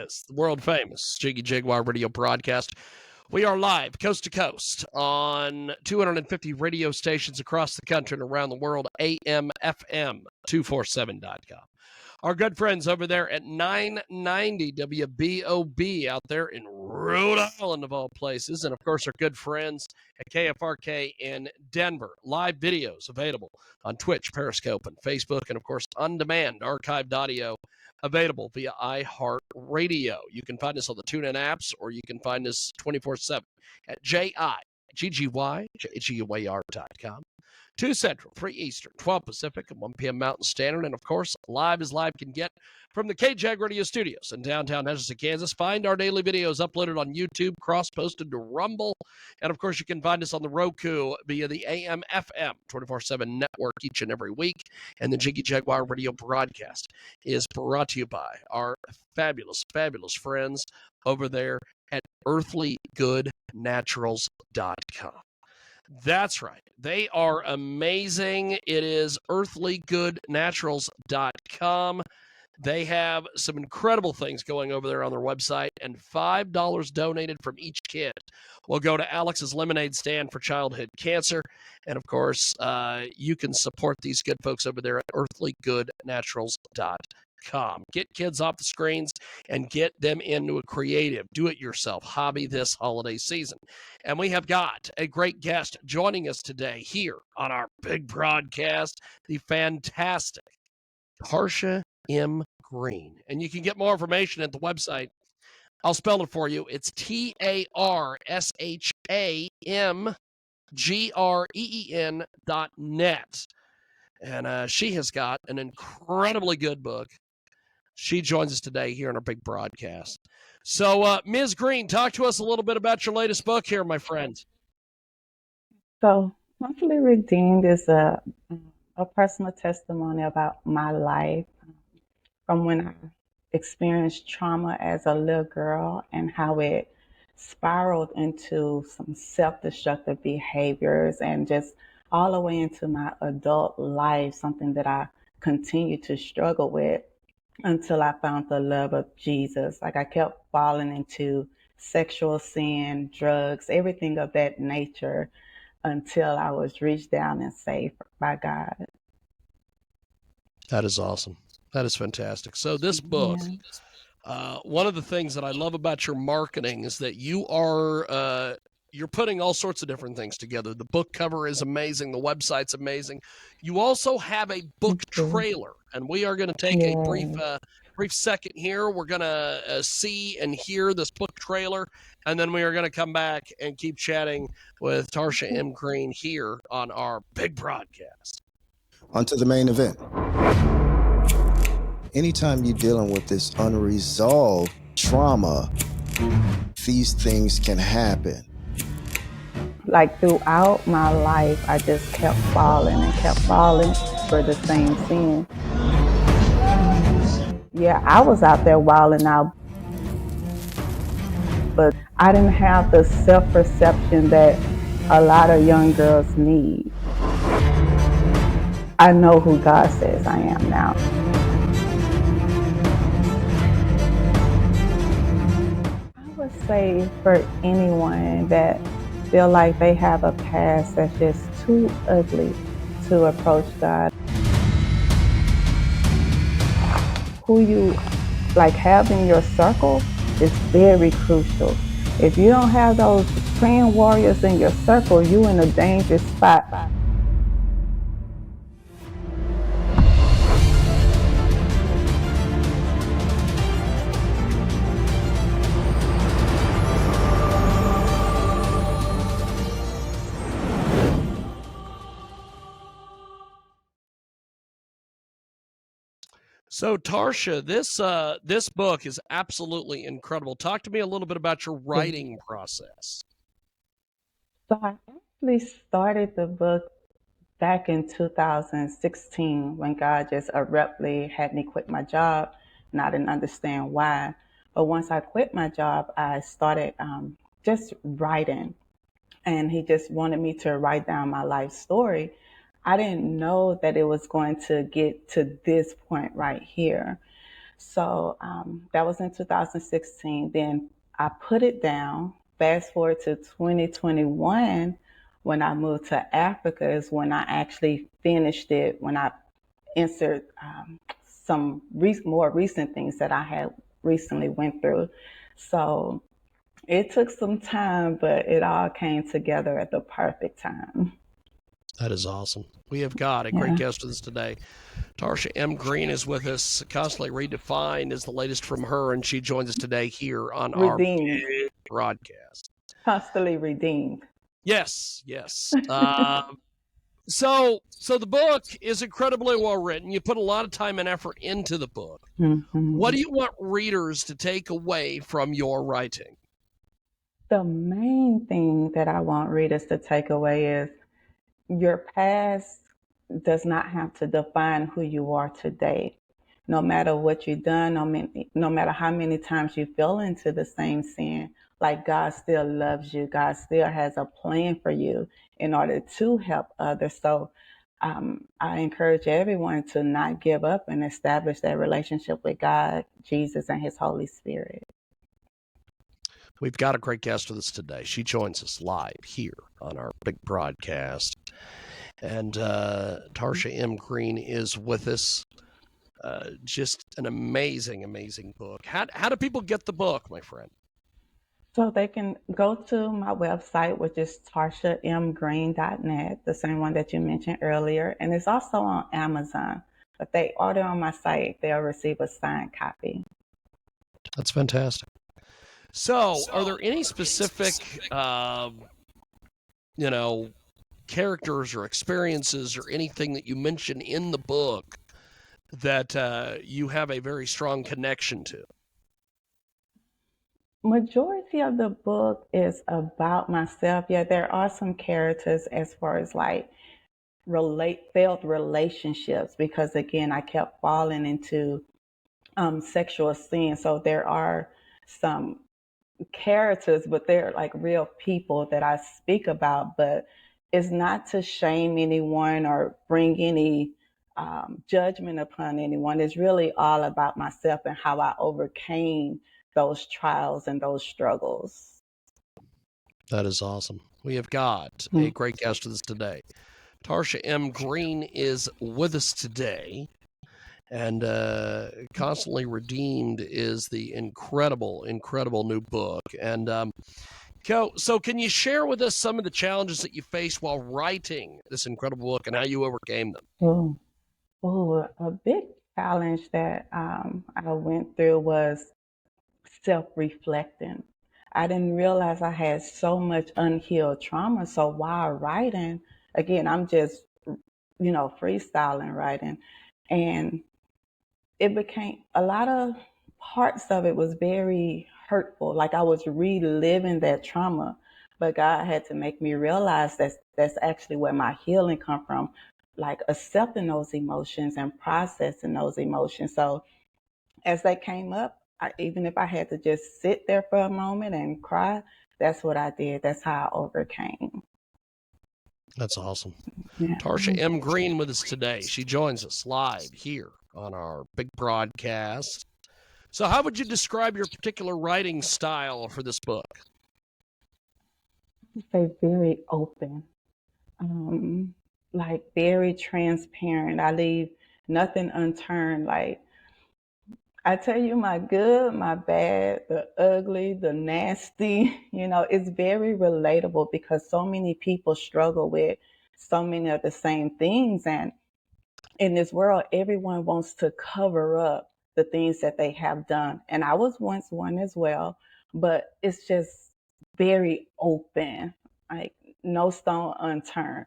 is the world famous KJAG Radio broadcast. We are live coast to coast on 250 radio stations across the country and around the world, AM/FM247.com. Our good friends over there at 990 WBOB out there in Rhode Island, of all places. And, of course, our good friends at KFRK in Denver. Live videos available on Twitch, Periscope, and Facebook. And, of course, on-demand archived audio available via iHeartRadio. You can find us on the TuneIn apps, or you can find us 24/7 at JIGGYJGUAR.com. 2 Central, 3 Eastern, 12 Pacific, and 1 p.m. Mountain Standard. And, of course, live as live can get from the KJAG Radio studios in downtown Henderson, Kansas. Find our daily videos uploaded on YouTube, cross-posted to Rumble. And, of course, you can find us on the Roku via the AM/FM 24/7 network each and every week. And the Jiggy Jaguar Radio broadcast is brought to you by our fabulous, fabulous friends over there at earthlygoodnaturals.com. That's right. They are amazing. It is earthlygoodnaturals.com. They have some incredible things going over there on their website, and $5 donated from each kid will go to Alex's Lemonade Stand for Childhood Cancer. And, of course, you can support these good folks over there at earthlygoodnaturals.com. Get kids off the screens and get them into a creative, do-it-yourself hobby this holiday season. And we have got a great guest joining us today here on our big broadcast, the fantastic Tarsha M. Green. And you can get more information at the website. I'll spell it for you. It's TARSHAMGREEN.net. And she has got an incredibly good book. She joins us today here on our big broadcast. So, Ms. Green, talk to us a little bit about your latest book here, my friend. So, Monthly Redeemed is a personal testimony about my life from when I experienced trauma as a little girl and how it spiraled into some self-destructive behaviors and just all the way into my adult life, something that I continue to struggle with until I found the love of Jesus. Like, I kept falling into sexual sin, drugs, everything of that nature until I was reached down and saved by God. That is awesome. That is fantastic. So this book, one of the things that I love about your marketing is that you are you're putting all sorts of different things together. The book cover is amazing. The website's amazing. You also have a book trailer, and we are going to take a brief second here. We're going to see and hear this book trailer, and then we are going to come back and keep chatting with Tarsha M. Green here on our big broadcast. On to the main event. Anytime you're dealing with this unresolved trauma, these things can happen. Like, throughout my life, I just kept falling for the same sin. Yeah, I was out there wilding out, but I didn't have the self-perception that a lot of young girls need. I know who God says I am now. I would say for anyone that feel like they have a past that's just too ugly to approach God, who you have in your circle is very crucial. If you don't have those praying warriors in your circle, you're in a dangerous spot. So, Tarsha, this book is absolutely incredible. Talk to me a little bit about your writing process. So I actually started the book back in 2016 when God just abruptly had me quit my job, and I didn't understand why. But once I quit my job, I started just writing, and He just wanted me to write down my life story. I didn't know that it was going to get to this point right here. So that was in 2016. Then I put it down. Fast forward to 2021, when I moved to Africa, is when I actually finished it, when I insert some more recent things that I had recently went through. So it took some time, but it all came together at the perfect time. That is awesome. We have got a great guest with us today. Tarsha M. Green is with us. Constantly Redefined is the latest from her, and she joins us today here on Redeemed. our broadcast. Constantly redeemed. Yes. So the book is incredibly well written. You put a lot of time and effort into the book. Mm-hmm. What do you want readers to take away from your writing? The main thing that I want readers to take away is your past does not have to define who you are today. No matter what you've done, no matter how many times you fell into the same sin, like God still loves you. God still has a plan for you in order to help others. So I encourage everyone to not give up and establish that relationship with God, Jesus, and His Holy Spirit. We've got a great guest with us today. She joins us live here on our big broadcast. And Tarsha M. Green is with us. Just an amazing, amazing book. How do people get the book, my friend? So they can go to my website, which is tarshamgreen.net, the same one that you mentioned earlier. And it's also on Amazon. If they order on my site, they'll receive a signed copy. That's fantastic. So are there any specific, characters or experiences or anything that you mention in the book that you have a very strong connection to? Majority of the book is about myself. Yeah, there are some characters as far as like failed relationships, because again, I kept falling into sexual sin. So there are some characters, but they're like real people that I speak about. But it's not to shame anyone or bring any judgment upon anyone. It's really all about myself and how I overcame those trials and those struggles. That is awesome. We have got a great guest with us today. Tarsha M. Green is with us today. And Constantly Redeemed is the incredible, incredible new book. And so can you share with us some of the challenges that you faced while writing this incredible book and how you overcame them? A big challenge that I went through was self-reflecting. I didn't realize I had so much unhealed trauma. So while writing, again, I'm just, freestyling writing. And it became a lot of parts of it was very hurtful. Like I was reliving that trauma, but God had to make me realize that's actually where my healing come from, like accepting those emotions and processing those emotions. So as they came up, even if I had to just sit there for a moment and cry, that's what I did. That's how I overcame. That's awesome. Yeah. Tarsha M. Green with us today. She joins us live here on our big broadcast. So how would you describe your particular writing style for this book? Say very open, like very transparent. I leave nothing unturned. Like I tell you my good, my bad, the ugly, the nasty, it's very relatable because so many people struggle with so many of the same things. And in this world, everyone wants to cover up the things that they have done. And I was once one as well, but it's just very open, like no stone unturned.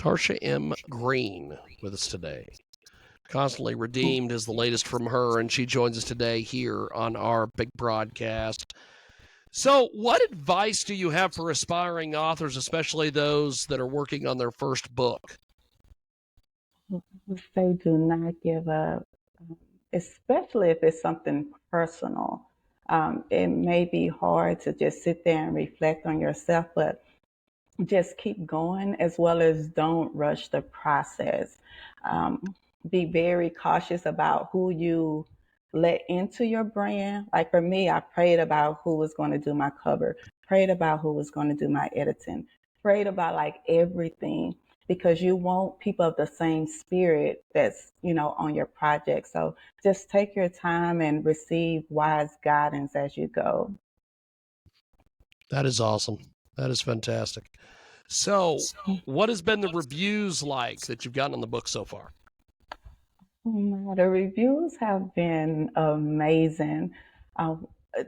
Tarsha M. Green with us today. Constantly Redeemed is the latest from her, and she joins us today here on our big broadcast. So what advice do you have for aspiring authors, especially those that are working on their first book? Say do not give up, especially if it's something personal. It may be hard to just sit there and reflect on yourself, but just keep going, as well as don't rush the process. be very cautious about who you let into your brand. Like for me, I prayed about who was going to do my cover, prayed about who was going to do my editing, prayed about like everything, because you want people of the same spirit that's, on your project. So just take your time and receive wise guidance as you go. That is awesome. That is fantastic. So, what has been the reviews like that you've gotten on the book so far? The reviews have been amazing.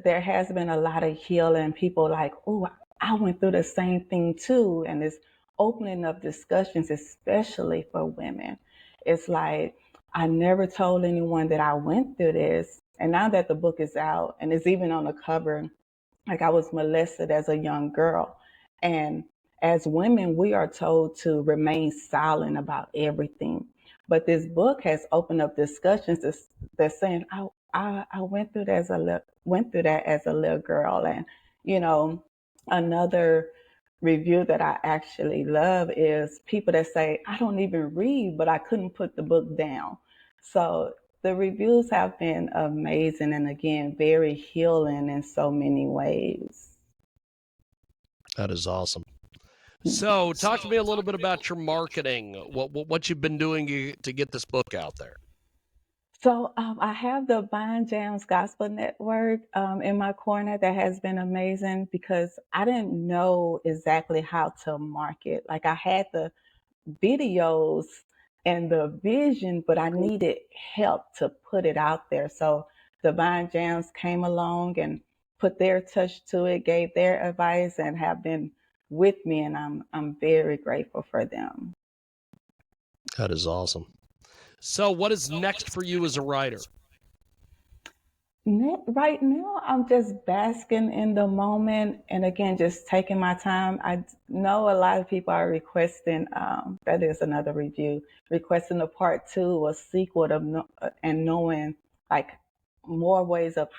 There has been a lot of healing. People like, oh, I went through the same thing too. And it's opening up discussions, especially for women. It's like, I never told anyone that I went through this. And now that the book is out and it's even on the cover, like I was molested as a young girl. And as women, we are told to remain silent about everything. But this book has opened up discussions that's saying, I went through that as a little girl. And, another review that I actually love is people that say, I don't even read, but I couldn't put the book down. So the reviews have been amazing and again, very healing in so many ways. That is awesome. So, talk to me a little bit about your marketing. What you've been doing to get this book out there? So I have the Bind Jams Gospel Network in my corner that has been amazing because I didn't know exactly how to market. Like I had the videos and the vision, but I needed help to put it out there. So Divine Jams came along and put their touch to it, gave their advice, and have been with me, and I'm very grateful for them. That is awesome. So, what is next for you as a writer? Right now, I'm just basking in the moment, and again, just taking my time. I know a lot of people are requesting. That is another review, requesting a part 2 or sequel and knowing like more ways of,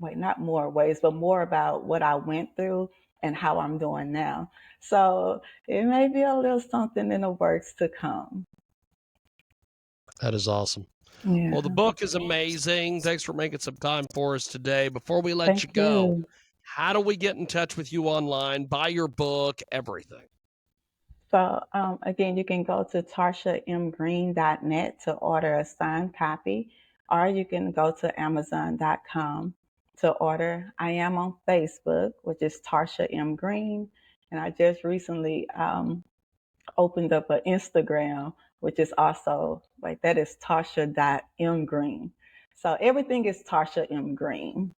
not more ways, but more about what I went through and how I'm doing now. So it may be a little something in the works to come. That is awesome. Yeah. Well, the book is amazing. Thanks for making some time for us today. Before we let you go, how do we get in touch with you online, buy your book, everything? So again, you can go to tarshamgreen.net to order a signed copy, or you can go to amazon.com to order. I am on Facebook, which is Tarsha M. Green, and I just recently opened up an Instagram, which is also like that is Tarsha.mgreen. So everything is Tarsha M. Green.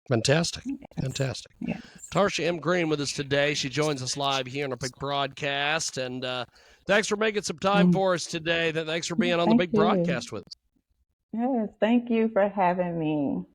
Fantastic. Yes. Fantastic. Yes. Tarsha M. Green with us today. She joins us live here on a big broadcast. And thanks for making some time for us today. Thanks for being on the big broadcast with us. Yes, thank you for having me.